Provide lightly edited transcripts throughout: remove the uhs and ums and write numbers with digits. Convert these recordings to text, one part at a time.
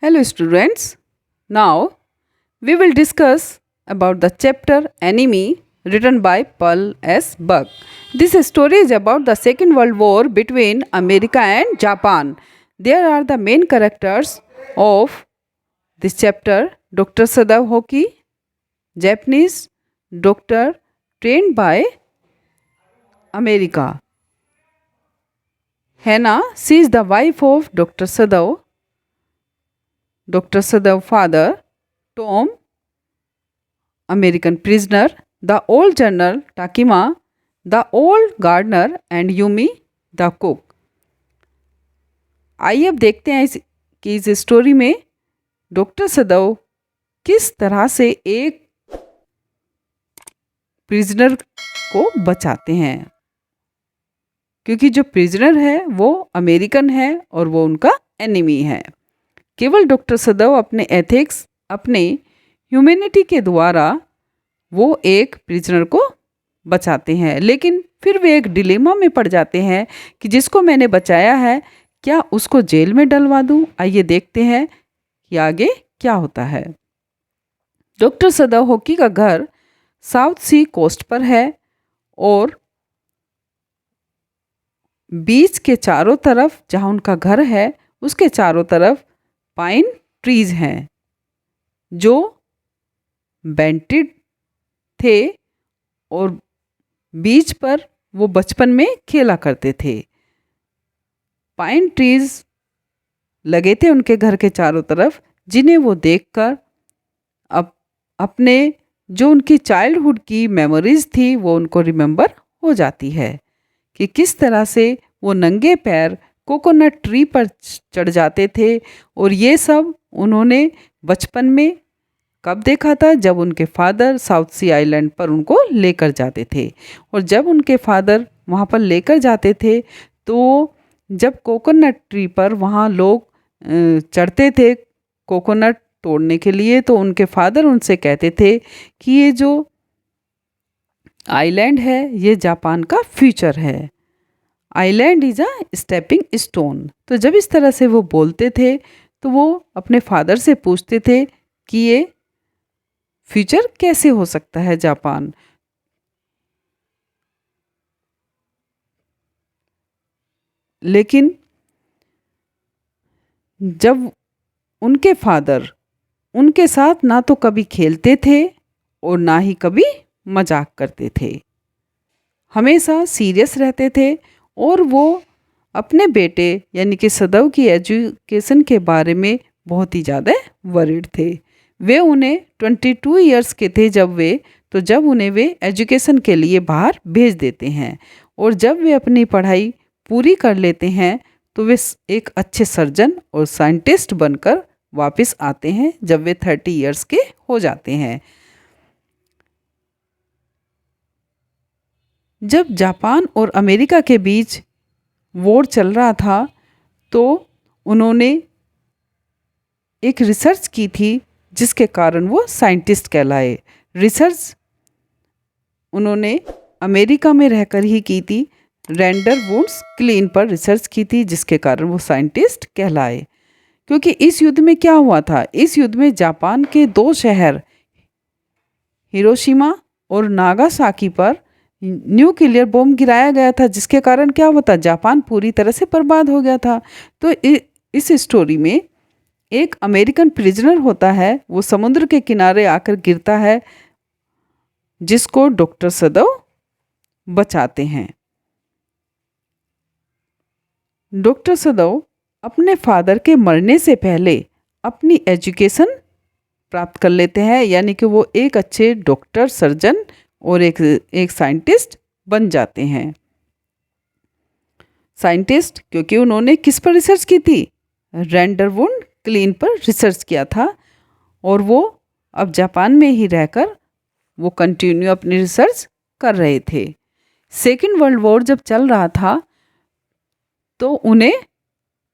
Hello students. Now we will discuss about the chapter Enemy written by Paul S. Buck. This story is about the Second World War between America and Japan. There are the main characters of this chapter: Dr. Sadao Hoki, Japanese doctor trained by America. Hannah, she is the wife of Dr. Sadao. Dr. Sadao father, Tom, American prisoner, the old general Takima, the old gardener and Yumi, the cook. आइए अब देखते हैं कि इस story में doctor सदव किस तरह से एक प्रिजनर को बचाते हैं, क्योंकि जो प्रिजनर है वो अमेरिकन है और वो उनका एनिमी है। केवल डॉक्टर सदव अपने एथिक्स, अपने ह्यूमैनिटी के द्वारा वो एक प्रिजनर को बचाते हैं, लेकिन फिर वे एक डिलेमा में पड़ जाते हैं कि जिसको मैंने बचाया है क्या उसको जेल में डलवा दूं। आइए देखते हैं कि आगे क्या होता है। डॉक्टर सदव होकी का घर साउथ सी कोस्ट पर है और बीच के चारों तरफ, जहाँ उनका घर है उसके चारों तरफ पाइन ट्रीज हैं जो बेंटेड थे और बीच पर वो बचपन में खेला करते थे। पाइन ट्रीज लगे थे उनके घर के चारों तरफ, जिन्हें वो देखकर अब अपने जो उनकी चाइल्डहुड की मेमोरीज थी वो उनको रिमेंबर हो जाती है कि किस तरह से वो नंगे पैर कोकोनट ट्री पर चढ़ जाते थे। और ये सब उन्होंने बचपन में कब देखा था, जब उनके फादर साउथ सी आइलैंड पर उनको लेकर जाते थे। और जब उनके फादर वहाँ पर लेकर जाते थे तो जब कोकोनट ट्री पर वहाँ लोग चढ़ते थे कोकोनट तोड़ने के लिए, तो उनके फादर उनसे कहते थे कि ये जो आइलैंड है ये जापान का फ्यूचर है, island is a stepping stone. तो जब इस तरह से वो बोलते थे तो वो अपने फादर से पूछते थे कि ये फ्यूचर कैसे हो सकता है जापान। लेकिन जब उनके फादर उनके साथ ना तो कभी खेलते थे और ना ही कभी मजाक करते थे, हमेशा सीरियस रहते थे और वो अपने बेटे यानी कि सदव की एजुकेशन के बारे में बहुत ही ज़्यादा वरीड थे। वे उन्हें 22 इयर्स के थे जब उन्हें वे एजुकेशन के लिए बाहर भेज देते हैं और जब वे अपनी पढ़ाई पूरी कर लेते हैं तो वे एक अच्छे सर्जन और साइंटिस्ट बनकर वापस आते हैं जब वे 30 इयर्स के हो जाते हैं। जब जापान और अमेरिका के बीच वॉर चल रहा था तो उन्होंने एक रिसर्च की थी जिसके कारण वो साइंटिस्ट कहलाए। रिसर्च उन्होंने अमेरिका में रहकर ही की थी, रेंडर वुड्स क्लीन पर रिसर्च की थी, जिसके कारण वो साइंटिस्ट कहलाए। क्योंकि इस युद्ध में क्या हुआ था, इस युद्ध में जापान के 2 शहर हिरोशिमा और नागासाकी पर न्यूक्लियर बॉम्ब गिराया गया था, जिसके कारण क्या हुआ था, जापान पूरी तरह से बर्बाद हो गया था। तो इस स्टोरी में एक अमेरिकन प्रिजनर होता है, वो समुद्र के किनारे आकर गिरता है, जिसको डॉक्टर सदव बचाते हैं। डॉक्टर सदव अपने फादर के मरने से पहले अपनी एजुकेशन प्राप्त कर लेते हैं, यानी कि वो एक अच्छे डॉक्टर, सर्जन और एक साइंटिस्ट बन जाते हैं। साइंटिस्ट क्योंकि उन्होंने किस पर रिसर्च की थी, रेंडर वुड क्लीन पर रिसर्च किया था और वो अब जापान में ही रहकर वो कंटिन्यू अपनी रिसर्च कर रहे थे। सेकेंड वर्ल्ड वॉर जब चल रहा था तो उन्हें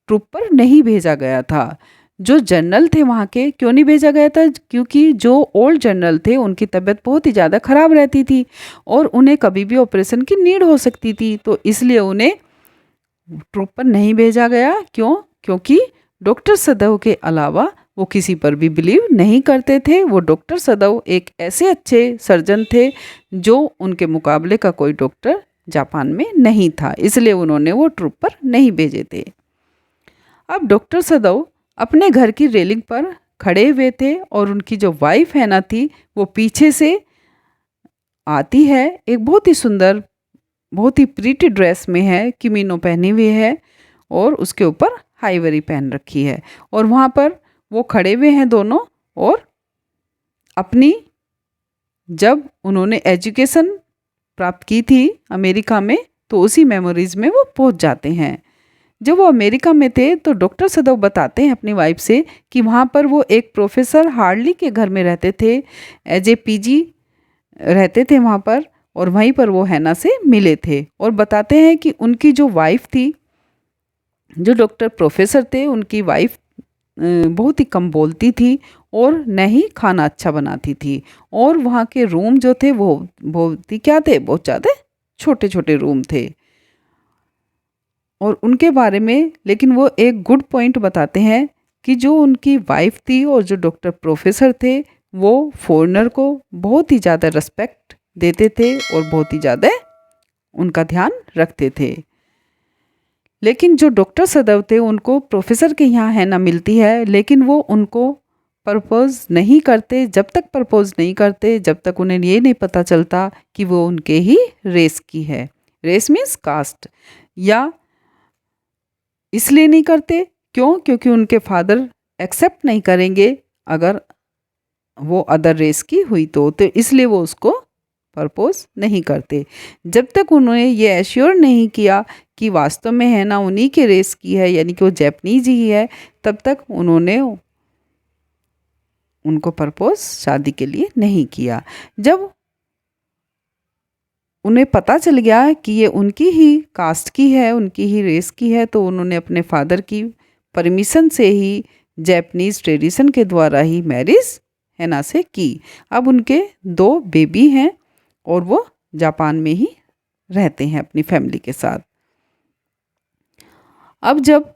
ट्रूप पर नहीं भेजा गया था। जो जनरल थे वहाँ के, क्यों नहीं भेजा गया था, क्योंकि जो ओल्ड जनरल थे उनकी तबीयत बहुत ही ज़्यादा ख़राब रहती थी और उन्हें कभी भी ऑपरेशन की नीड हो सकती थी, तो इसलिए उन्हें ट्रूप पर नहीं भेजा गया। क्यों? क्योंकि डॉक्टर सदैव के अलावा वो किसी पर भी बिलीव नहीं करते थे। वो डॉक्टर सदैव एक ऐसे अच्छे सर्जन थे जो उनके मुकाबले का कोई डॉक्टर जापान में नहीं था, इसलिए उन्होंने वो ट्रुप पर नहीं भेजे थे। अब डॉक्टर सदैव अपने घर की रेलिंग पर खड़े हुए थे और उनकी जो वाइफ है ना थी, वो पीछे से आती है। एक बहुत ही सुंदर, बहुत ही प्रीटी ड्रेस में है, किमीनो पहनी हुई है और उसके ऊपर हाईवरी पहन रखी है। और वहाँ पर वो खड़े हुए हैं दोनों, और अपनी जब उन्होंने एजुकेशन प्राप्त की थी अमेरिका में, तो उसी मेमोरीज़ में वो पहुँच जाते हैं। जब वो अमेरिका में थे तो डॉक्टर सदैव बताते हैं अपनी वाइफ से कि वहाँ पर वो एक प्रोफेसर हार्डली के घर में रहते थे, एज ए पीजी रहते थे वहाँ पर, और वहीं पर वो हैना से मिले थे। और बताते हैं कि उनकी जो वाइफ थी, जो डॉक्टर प्रोफेसर थे, उनकी वाइफ बहुत ही कम बोलती थी और न ही खाना अच्छा बनाती थी। और वहाँ के रूम जो थे वो बहुत ही क्या थे, बहुत ज़्यादा छोटे छोटे रूम थे। और उनके बारे में लेकिन वो एक गुड पॉइंट बताते हैं कि जो उनकी वाइफ थी और जो डॉक्टर प्रोफेसर थे, वो फॉरेनर को बहुत ही ज़्यादा रिस्पेक्ट देते थे और बहुत ही ज़्यादा उनका ध्यान रखते थे। लेकिन जो डॉक्टर सदैव थे, उनको प्रोफेसर के यहाँ हैना मिलती है, लेकिन वो उनको प्रपोज नहीं करते। जब तक प्रपोज नहीं करते, जब तक उन्हें ये नहीं पता चलता कि वो उनके ही रेस की है। Race means caste. या इसलिए नहीं करते क्यों? क्योंकि उनके फादर एक्सेप्ट नहीं करेंगे अगर वो अदर रेस की हुई तो इसलिए वो उसको प्रपोज नहीं करते। जब तक उन्होंने ये एश्योर नहीं किया कि वास्तव में है ना उन्हीं के रेस की है, यानी कि वो जैपनीज ही है, तब तक उन्होंने उनको प्रपोज शादी के लिए नहीं किया। जब उन्हें पता चल गया कि ये उनकी ही कास्ट की है, उनकी ही रेस की है, तो उन्होंने अपने फादर की परमिशन से ही जैपनीज़ ट्रेडिशन के द्वारा ही मैरिज हैना से की। अब उनके 2 बेबी हैं और वो जापान में ही रहते हैं अपनी फैमिली के साथ। अब जब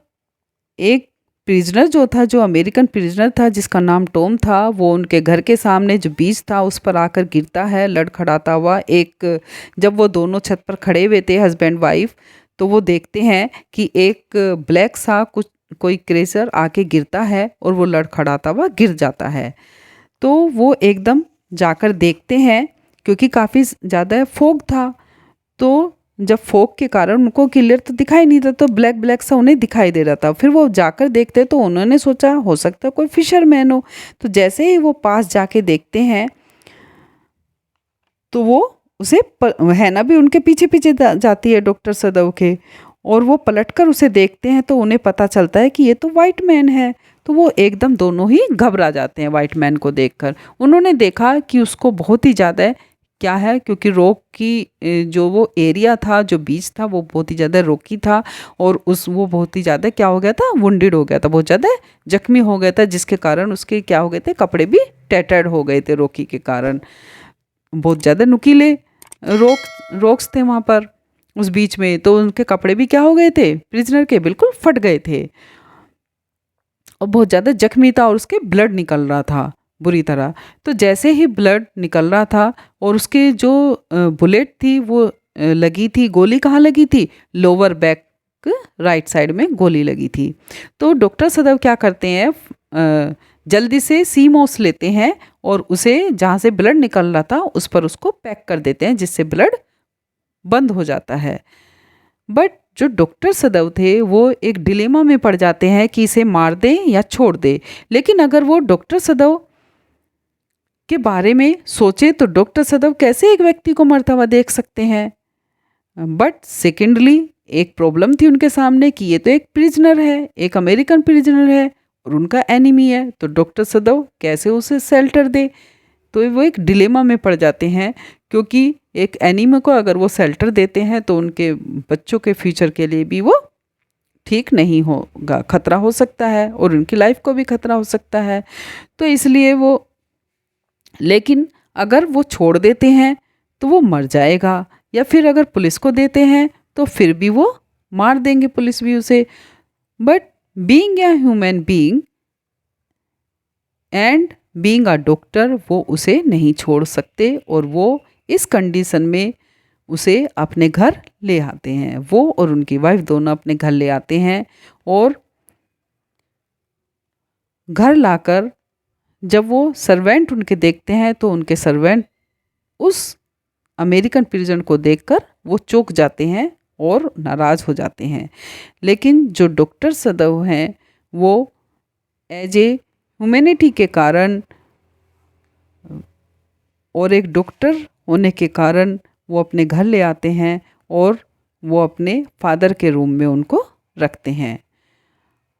एक प्रिजनर जो था, जो अमेरिकन प्रिजनर था जिसका नाम टॉम था, वो उनके घर के सामने जो बीच था उस पर आकर गिरता है लड़खड़ाता हुआ। जब वो दोनों छत पर खड़े हुए थे हस्बैंड वाइफ, तो वो देखते हैं कि एक ब्लैक सा कोई क्रेचर आके गिरता है और वो लड़खड़ाता हुआ गिर जाता है। तो वो एकदम जाकर देखते हैं, क्योंकि काफ़ी ज़्यादा फॉग था, तो जब फॉग के कारण उनको क्लियर तो दिखाई नहीं था, तो ब्लैक ब्लैक सा उन्हें दिखाई दे रहा था। फिर वो जाकर देखते तो उन्होंने सोचा हो सकता है कोई फिशरमैन हो। तो जैसे ही वो पास जाके देखते हैं तो वो उसे हैना भी उनके पीछे पीछे जाती है डॉक्टर सदैव के, और वो पलटकर उसे देखते हैं तो उन्हें पता चलता है कि ये तो वाइट मैन है। तो वो एकदम दोनों ही घबरा जाते हैं वाइट मैन को देखकर। उन्होंने देखा कि उसको बहुत ही ज़्यादा क्या है, क्योंकि रॉक की जो वो एरिया था, जो बीच था, वो बहुत ही ज़्यादा रॉकी था, और वो बहुत ही ज़्यादा क्या हो गया था, वुंडेड हो गया था, बहुत ज़्यादा जख्मी हो गया था, जिसके कारण उसके क्या हो गए थे, कपड़े भी टैटर्ड हो गए थे रॉकी के कारण। बहुत ज़्यादा नुकीले रॉक्स थे वहाँ पर उस बीच में, तो उनके कपड़े भी क्या हो गए थे, प्रिजनर के बिल्कुल फट गए थे, और बहुत ज़्यादा जख्मी था और उसके ब्लड निकल रहा था बुरी तरह। तो जैसे ही ब्लड निकल रहा था और उसके जो बुलेट थी वो लगी थी, गोली कहाँ लगी थी, लोअर बैक राइट साइड में गोली लगी थी। तो डॉक्टर सदैव क्या करते हैं, जल्दी से सीमोस लेते हैं और उसे जहाँ से ब्लड निकल रहा था उस पर उसको पैक कर देते हैं, जिससे ब्लड बंद हो जाता है। बट जो डॉक्टर सदैव थे वो एक डिलेमा में पड़ जाते हैं कि इसे मार दें या छोड़ दें। लेकिन अगर वो डॉक्टर सदैव के बारे में सोचे तो डॉक्टर सदैव कैसे एक व्यक्ति को मरता हुआ देख सकते हैं। बट सेकेंडली एक प्रॉब्लम थी उनके सामने कि ये तो एक प्रिजनर है, एक अमेरिकन प्रिजनर है और उनका एनिमी है, तो डॉक्टर सदैव कैसे उसे शेल्टर दे। तो वो एक डिलेमा में पड़ जाते हैं, क्योंकि एक एनिमी को अगर वो शेल्टर देते हैं तो उनके बच्चों के फ्यूचर के लिए भी वो ठीक नहीं होगा, खतरा हो सकता है और उनकी लाइफ को भी खतरा हो सकता है। तो इसलिए वो, लेकिन अगर वो छोड़ देते हैं तो वो मर जाएगा, या फिर अगर पुलिस को देते हैं तो फिर भी वो मार देंगे पुलिस भी उसे। But being a human being and being a doctor वो उसे नहीं छोड़ सकते और वो इस कंडीशन में उसे अपने घर ले आते हैं। वो और उनकी वाइफ दोनों अपने घर ले आते हैं और घर लाकर जब वो सर्वेंट उनके देखते हैं तो उनके सर्वेंट उस अमेरिकन प्रिजन को देखकर वो चौंक जाते हैं और नाराज़ हो जाते हैं। लेकिन जो डॉक्टर सदैव हैं वो एज ए ह्यूमैनिटी के कारण और एक डॉक्टर होने के कारण वो अपने घर ले आते हैं और वो अपने फादर के रूम में उनको रखते हैं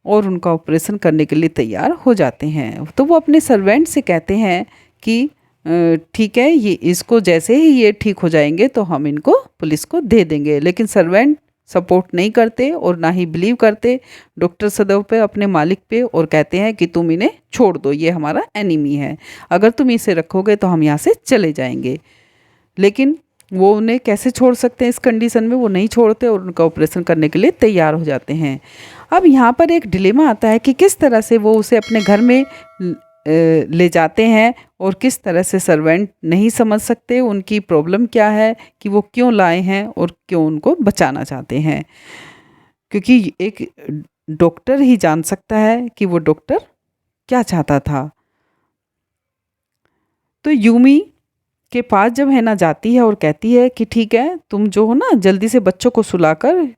और उनका ऑपरेशन करने के लिए तैयार हो जाते हैं। तो वो अपने सर्वेंट से कहते हैं कि ठीक है, ये इसको जैसे ही ये ठीक हो जाएंगे तो हम इनको पुलिस को दे देंगे। लेकिन सर्वेंट सपोर्ट नहीं करते और ना ही बिलीव करते डॉक्टर सदैव पे, अपने मालिक पे, और कहते हैं कि तुम इन्हें छोड़ दो, ये हमारा एनिमी है, अगर तुम इसे रखोगे तो हम यहाँ से चले जाएंगे। लेकिन वो उन्हें कैसे छोड़ सकते हैं इस कंडीशन में, वो नहीं छोड़ते और उनका ऑपरेशन करने के लिए तैयार हो जाते हैं। अब यहाँ पर एक डिलेमा आता है कि किस तरह से वो उसे अपने घर में ले जाते हैं और किस तरह से सर्वेंट नहीं समझ सकते उनकी प्रॉब्लम क्या है, कि वो क्यों लाए हैं और क्यों उनको बचाना चाहते हैं, क्योंकि एक डॉक्टर ही जान सकता है कि वो डॉक्टर क्या चाहता था। तो यूमी के पास जब हैना जाती है और कहती है कि ठीक है, तुम जो हो ना जल्दी से बच्चों को सुलाकर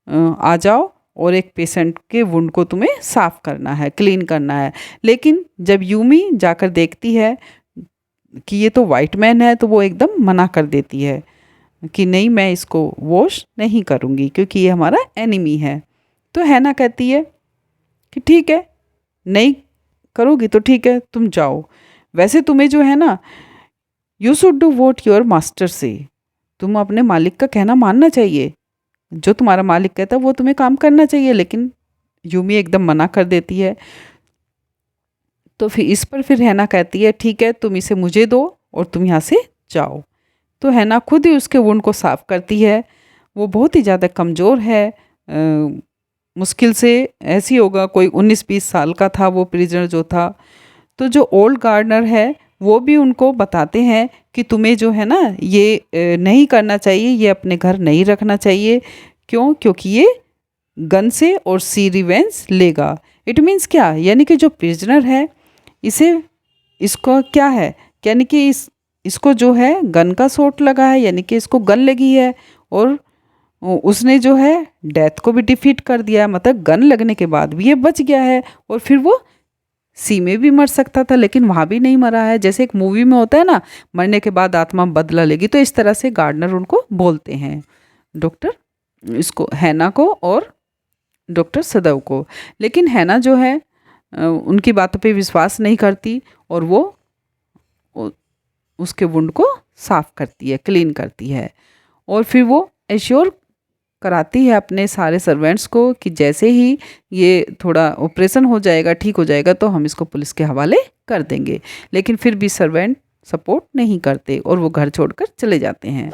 आ जाओ और एक पेशेंट के वुंड को तुम्हें साफ़ करना है, क्लीन करना है। लेकिन जब यूमी जाकर देखती है कि ये तो वाइट मैन है तो वो एकदम मना कर देती है कि नहीं, मैं इसको वॉश नहीं करूँगी क्योंकि ये हमारा एनिमी है। तो हैना कहती है कि ठीक है, नहीं करोगी तो ठीक है, तुम जाओ। वैसे तुम्हें जो है ना, you should do what your master से, तुम अपने मालिक का कहना मानना चाहिए, जो तुम्हारा मालिक कहता है वो तुम्हें काम करना चाहिए। लेकिन यूमी एकदम मना कर देती है। तो फिर इस पर फिर हैना कहती है ठीक है, तुम इसे मुझे दो और तुम यहाँ से जाओ। तो हैना खुद ही उसके वुंड को साफ़ करती है। वो बहुत ही ज़्यादा कमज़ोर है, मुश्किल से ऐसी होगा कोई 19-20 साल का था वो प्रिजनर जो था। तो जो ओल्ड गार्डनर है वो भी उनको बताते हैं कि तुम्हें जो है ना ये नहीं करना चाहिए, ये अपने घर नहीं रखना चाहिए। क्यों? क्योंकि ये गन से और सी रिवेंज लेगा। इट मीन्स क्या, यानी कि जो प्रिजनर है इसे, इसको क्या है, यानी कि इसको जो है गन का शॉट लगा है, यानी कि इसको गन लगी है और उसने जो है डेथ को भी डिफीट कर दिया है। मतलब गन लगने के बाद भी ये बच गया है और फिर वो सी में भी मर सकता था लेकिन वहाँ भी नहीं मरा है। जैसे एक मूवी में होता है ना, मरने के बाद आत्मा बदला लेगी, तो इस तरह से गार्डनर उनको बोलते हैं, डॉक्टर इसको, हैना को और डॉक्टर सदैव को। लेकिन हैना जो है उनकी बातों पे विश्वास नहीं करती और वो उसके वुंड को साफ़ करती है, क्लीन करती है और फिर वो एश्योर कराती है अपने सारे सर्वेंट्स को कि जैसे ही ये थोड़ा ऑपरेशन हो जाएगा, ठीक हो जाएगा, तो हम इसको पुलिस के हवाले कर देंगे। लेकिन फिर भी सर्वेंट सपोर्ट नहीं करते और वो घर छोड़कर चले जाते हैं।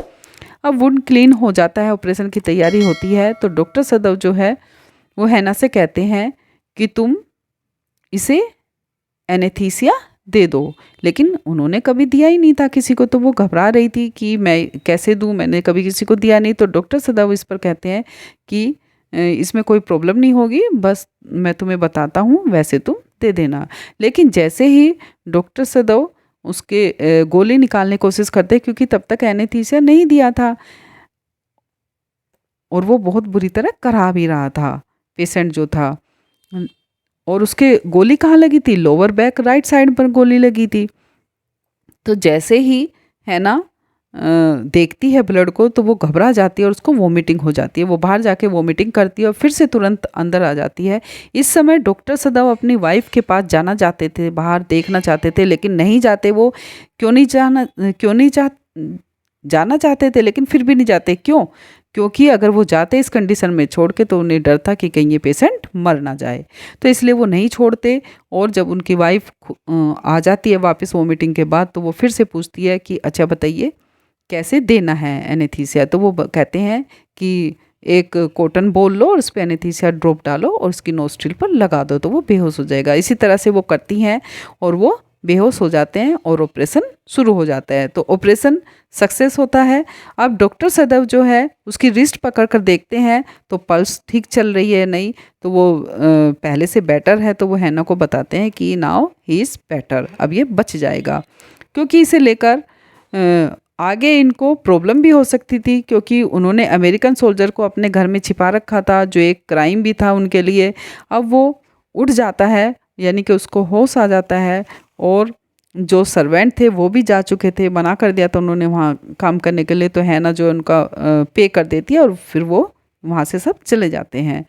अब वुंड क्लीन हो जाता है, ऑपरेशन की तैयारी होती है, तो डॉक्टर सदैव जो है वो हैना से कहते हैं कि तुम इसे एनेस्थीसिया दे दो। लेकिन उन्होंने कभी दिया ही नहीं था किसी को, तो वो घबरा रही थी कि मैं कैसे दूं, मैंने कभी किसी को दिया नहीं। तो डॉक्टर सदैव इस पर कहते हैं कि इसमें कोई प्रॉब्लम नहीं होगी, बस मैं तुम्हें बताता हूँ, वैसे तुम दे देना। लेकिन जैसे ही डॉक्टर सदैव उसके गोली निकालने की कोशिश करते, क्योंकि तब तक एनेस्थीसिया नहीं दिया था और वो बहुत बुरी तरह करा भी रहा था पेशेंट जो था, और उसके गोली कहाँ लगी थी, लोअर बैक राइट साइड पर गोली लगी थी। तो जैसे ही है ना देखती है ब्लड को तो वो घबरा जाती है और उसको वोमिटिंग हो जाती है। वो बाहर जाके वोमिटिंग करती है और फिर से तुरंत अंदर आ जाती है। इस समय डॉक्टर सदैव अपनी वाइफ के पास जाना चाहते थे, बाहर देखना चाहते थे, लेकिन नहीं जाते। वो क्यों नहीं जाना चाहते थे, लेकिन फिर भी नहीं जाते। क्यों? क्योंकि अगर वो जाते इस कंडीशन में छोड़ के तो उन्हें डर था कि कहीं ये पेशेंट मर ना जाए, तो इसलिए वो नहीं छोड़ते। और जब उनकी वाइफ आ जाती है वापस वोमिटिंग के बाद, तो वो फिर से पूछती है कि अच्छा बताइए कैसे देना है एनेस्थीसिया। तो वो कहते हैं कि एक कॉटन बॉल लो और उस पर एनेस्थीसिया ड्रॉप डालो और उसकी नोस्ट्रिल पर लगा दो तो वो बेहोश हो जाएगा। इसी तरह से वो करती हैं और वो बेहोश हो जाते हैं और ऑपरेशन शुरू हो जाता है। तो ऑपरेशन सक्सेस होता है। अब डॉक्टर सदैव जो है उसकी रिस्ट पकड़ कर देखते हैं तो पल्स ठीक चल रही है नहीं, तो वो पहले से बेटर है, तो वो हैना को बताते हैं कि नाउ ही इज़ बेटर, अब ये बच जाएगा। क्योंकि इसे लेकर आगे इनको प्रॉब्लम भी हो सकती थी, क्योंकि उन्होंने अमेरिकन सोल्जर को अपने घर में छिपा रखा था, जो एक क्राइम भी था उनके लिए। अब वो उठ जाता है, यानी कि उसको होश आ जाता है, और जो सर्वेंट थे वो भी जा चुके थे, मना कर दिया था उन्होंने वहाँ काम करने के लिए। तो हैना जो उनका पे कर देती है और फिर वो वहाँ से सब चले जाते हैं।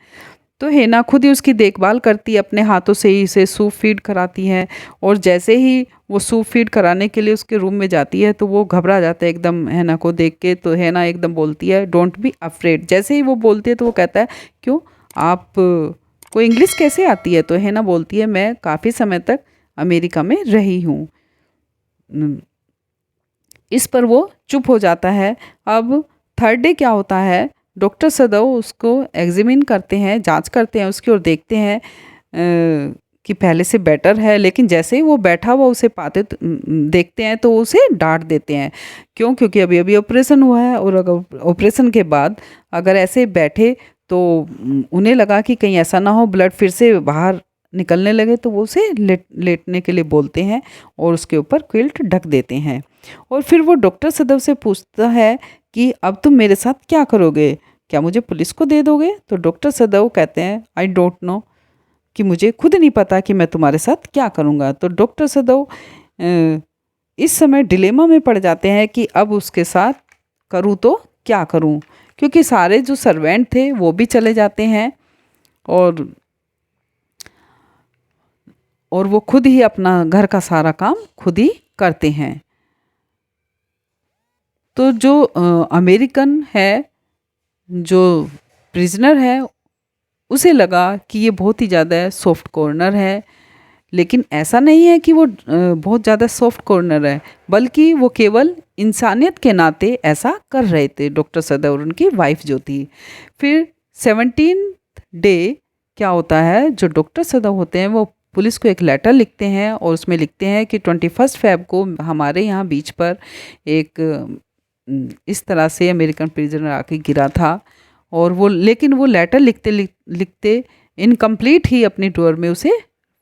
तो हैना खुद ही उसकी देखभाल करती है, अपने हाथों से ही उसे सूप फीड कराती है। और जैसे ही वो सूप फीड कराने के लिए उसके रूम में जाती है तो वो घबरा जाता है एकदम हैना को देख के। तो हैना एकदम बोलती है डोंट बी अफ्रेड। जैसे ही वो बोलती है तो वो कहता है क्यों, आप को इंग्लिश कैसे आती है? तो हैना बोलती है मैं काफ़ी समय तक अमेरिका में रही हूँ। इस पर वो चुप हो जाता है। अब थर्ड डे क्या होता है, डॉक्टर सदैव उसको एग्जामिन करते हैं, जांच करते हैं उसकी, और देखते हैं कि पहले से बेटर है। लेकिन जैसे ही वो बैठा हुआ उसे पाते देखते हैं तो उसे डांट देते हैं। क्यों? क्योंकि अभी अभी ऑपरेशन हुआ है, और अगर ऑपरेशन के बाद अगर ऐसे बैठे तो उन्हें लगा कि कहीं ऐसा ना हो ब्लड फिर से बाहर निकलने लगे, तो वो उसे लेटने के लिए बोलते हैं और उसके ऊपर क्विल्ट ढक देते हैं। और फिर वो डॉक्टर सदैव से पूछता है कि अब तुम मेरे साथ क्या करोगे, क्या मुझे पुलिस को दे दोगे? तो डॉक्टर सदैव कहते हैं आई डोंट नो, कि मुझे खुद नहीं पता कि मैं तुम्हारे साथ क्या करूँगा। तो डॉक्टर सदैव इस समय डिलेमा में पड़ जाते हैं कि अब उसके साथ करूँ तो क्या करूँ, क्योंकि सारे जो सर्वेंट थे वो भी चले जाते हैं, और वो खुद ही अपना घर का सारा काम खुद ही करते हैं। तो जो अमेरिकन है, जो प्रिजनर है, उसे लगा कि ये बहुत ही ज़्यादा सॉफ्ट कॉर्नर है। लेकिन ऐसा नहीं है कि वो बहुत ज़्यादा सॉफ्ट कॉर्नर है, बल्कि वो केवल इंसानियत के नाते ऐसा कर रहे थे, डॉक्टर सदैव और उनकी वाइफ जो थी। फिर 17 डे क्या होता है, जो डॉक्टर सदैव होते हैं वो पुलिस को एक लेटर लिखते हैं, और उसमें लिखते हैं कि 21 फ़रवरी को हमारे यहाँ बीच पर एक इस तरह से अमेरिकन प्रिजनर आके गिरा था। और वो लेकिन वो लेटर लिखते इनकम्प्लीट ही अपनी ड्रॉअर में उसे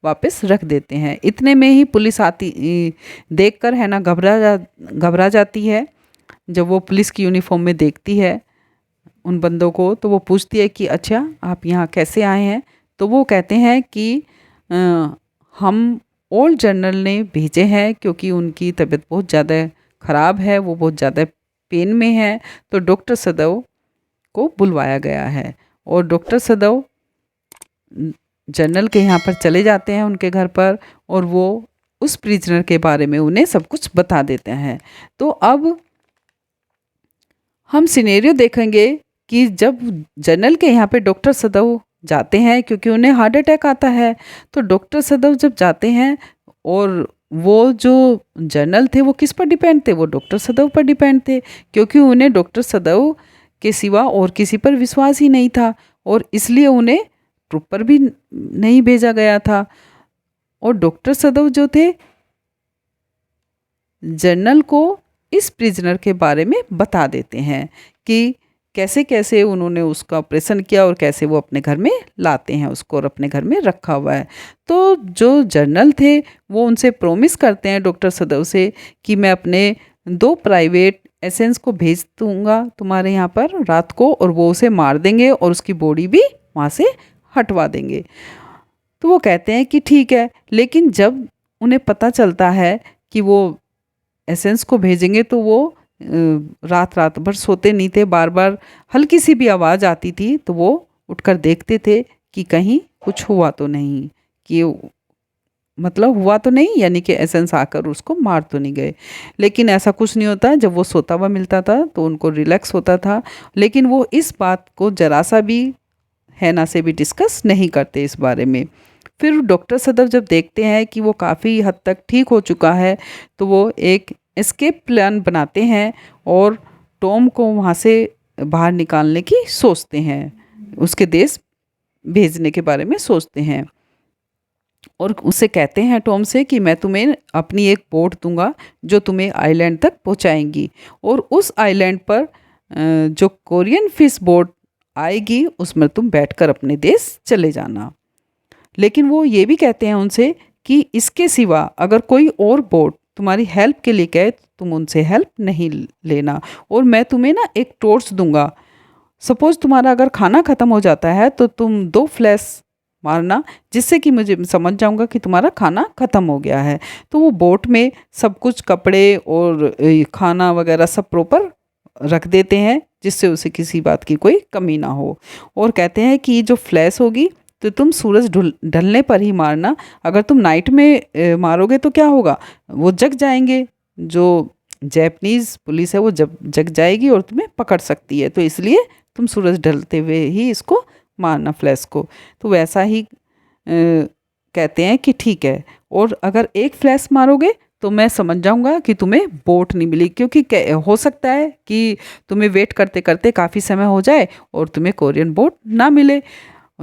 वापस रख देते हैं। इतने में ही पुलिस आती देखकर हैना घबरा जाती है। जब वो पुलिस की यूनिफॉर्म में देखती है उन बंदों को, तो वो पूछती है कि अच्छा आप यहाँ कैसे आए हैं? तो वो कहते हैं कि हम ओल्ड जनरल ने भेजे हैं, क्योंकि उनकी तबीयत बहुत ज़्यादा ख़राब है, वो बहुत ज़्यादा पेन में है, तो डॉक्टर सदैव को बुलवाया गया है। और डॉक्टर सदैव जनरल के यहाँ पर चले जाते हैं उनके घर पर, और वो उस प्रिजनर के बारे में उन्हें सब कुछ बता देते हैं। तो अब हम सिनेरियो देखेंगे कि जब जनरल के यहाँ पे डॉक्टर सदैव जाते हैं, क्योंकि उन्हें हार्ट अटैक आता है, तो डॉक्टर सदैव जब जाते हैं, और वो जो जनरल थे वो किस पर डिपेंड थे? वो डॉक्टर सदैव पर डिपेंड थे, क्योंकि उन्हें डॉक्टर सदैव के सिवा और किसी पर विश्वास ही नहीं था, और इसलिए उन्हें ट्रुप पर भी नहीं भेजा गया था। और डॉक्टर सदैव जो थे जनरल को इस प्रिजनर के बारे में बता देते हैं कि कैसे कैसे उन्होंने उसका ऑपरेशन किया और कैसे वो अपने घर में लाते हैं उसको, और अपने घर में रखा हुआ है। तो जो जनरल थे वो उनसे प्रॉमिस करते हैं डॉक्टर सदैव से कि मैं अपने 2 प्राइवेट एसेंस को भेज दूँगा तुम्हारे यहाँ पर रात को, और वो उसे मार देंगे और उसकी बॉडी भी वहाँ से हटवा देंगे। तो वो कहते हैं कि ठीक है। लेकिन जब उन्हें पता चलता है कि वो एसेंस को भेजेंगे, तो वो रात भर सोते नहीं थे। बार बार हल्की सी भी आवाज़ आती थी तो वो उठकर देखते थे कि कहीं कुछ हुआ तो नहीं, कि मतलब हुआ तो नहीं, यानी कि एसेंस आकर उसको मार तो नहीं गए। लेकिन ऐसा कुछ नहीं होता। जब वो सोता हुआ मिलता था तो उनको रिलैक्स होता था। लेकिन वो इस बात को जरा सा भी हैना से भी डिस्कस नहीं करते इस बारे में। फिर डॉक्टर सदैव जब देखते हैं कि वो काफ़ी हद तक ठीक हो चुका है, तो वो एक एस्केप प्लान बनाते हैं और टॉम को वहाँ से बाहर निकालने की सोचते हैं, उसके देश भेजने के बारे में सोचते हैं। और उसे कहते हैं टॉम से कि मैं तुम्हें अपनी एक बोट दूंगा जो तुम्हें आइलैंड तक पहुंचाएंगी, और उस आइलैंड पर जो कोरियन फिश बोट आएगी उसमें तुम बैठकर अपने देश चले जाना। लेकिन वो ये भी कहते हैं उनसे कि इसके सिवा अगर कोई और बोट तुम्हारी हेल्प के लिए कहे तो तुम उनसे हेल्प नहीं लेना, और मैं तुम्हें ना एक टॉर्च दूंगा। सपोज़ तुम्हारा अगर खाना ख़त्म हो जाता है तो तुम 2 फ्लैश मारना, जिससे कि मुझे समझ जाऊंगा कि तुम्हारा खाना ख़त्म हो गया है। तो वो बोट में सब कुछ कपड़े और खाना वगैरह सब प्रॉपर रख देते हैं, जिससे उसे किसी बात की कोई कमी ना हो। और कहते हैं कि जो फ्लैश होगी तो तुम सूरज ढलने पर ही मारना। अगर तुम नाइट में मारोगे तो क्या होगा, वो जग जाएंगे, जो जैपनीज़ पुलिस है वो जब जग जाएगी और तुम्हें पकड़ सकती है। तो इसलिए तुम सूरज ढलते हुए ही इसको मारना, फ्लैश को। तो वैसा ही कहते हैं कि ठीक है, और अगर एक फ्लैश मारोगे तो मैं समझ जाऊंगा कि तुम्हें बोट नहीं मिली, क्योंकि हो सकता है कि तुम्हें वेट करते करते काफ़ी समय हो जाए और तुम्हें कोरियन बोट ना मिले।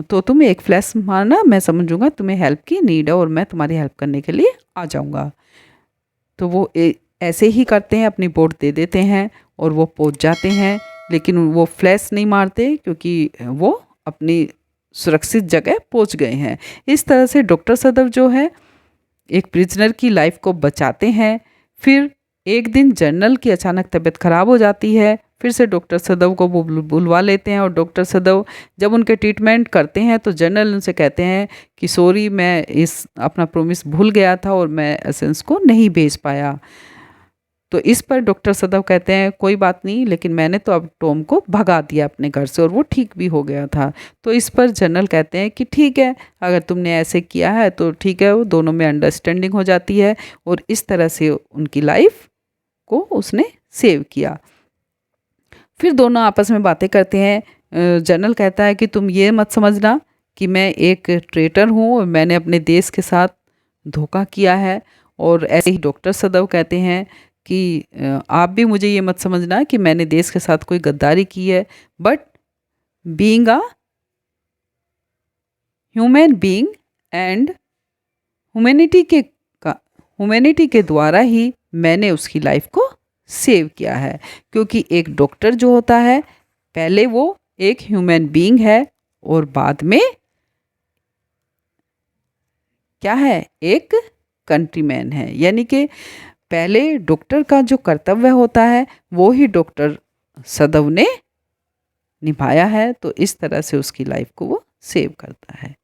तो तुम एक फ्लैश मारना, मैं समझूंगा तुम्हें हेल्प की नीड है और मैं तुम्हारी हेल्प करने के लिए आ जाऊंगा। तो वो ऐसे ही करते हैं, अपनी बोट दे देते हैं और वो पहुंच जाते हैं। लेकिन वो फ्लैश नहीं मारते क्योंकि वो अपनी सुरक्षित जगह पहुंच गए हैं। इस तरह से डॉक्टर सदव जो है एक प्रिजनर की लाइफ को बचाते हैं। फिर एक दिन जनरल की अचानक तबीयत खराब हो जाती है, फिर से डॉक्टर सदव को वो बुलवा लेते हैं, और डॉक्टर सदव जब उनके ट्रीटमेंट करते हैं तो जनरल उनसे कहते हैं कि सॉरी, मैं इस अपना प्रॉमिस भूल गया था और मैं एसेंस को नहीं भेज पाया। तो इस पर डॉक्टर सदव कहते हैं कोई बात नहीं, लेकिन मैंने तो अब टॉम को भगा दिया अपने घर से और वो ठीक भी हो गया था। तो इस पर जनरल कहते हैं कि ठीक है, अगर तुमने ऐसे किया है तो ठीक है, वो दोनों में अंडरस्टैंडिंग हो जाती है, और इस तरह से उनकी लाइफ को उसने सेव किया। फिर दोनों आपस में बातें करते हैं। जनरल कहता है कि तुम ये मत समझना कि मैं एक ट्रेटर हूँ और मैंने अपने देश के साथ धोखा किया है। और ऐसे ही डॉक्टर सदव कहते हैं कि आप भी मुझे ये मत समझना कि मैंने देश के साथ कोई गद्दारी की है, but being a human being and humanity के द्वारा ही मैंने उसकी लाइफ को सेव किया है। क्योंकि एक डॉक्टर जो होता है, पहले वो एक ह्यूमन बीइंग है और बाद में क्या है, एक कंट्रीमैन है। यानी कि पहले डॉक्टर का जो कर्तव्य होता है वो ही डॉक्टर सदव ने निभाया है। तो इस तरह से उसकी लाइफ को वो सेव करता है।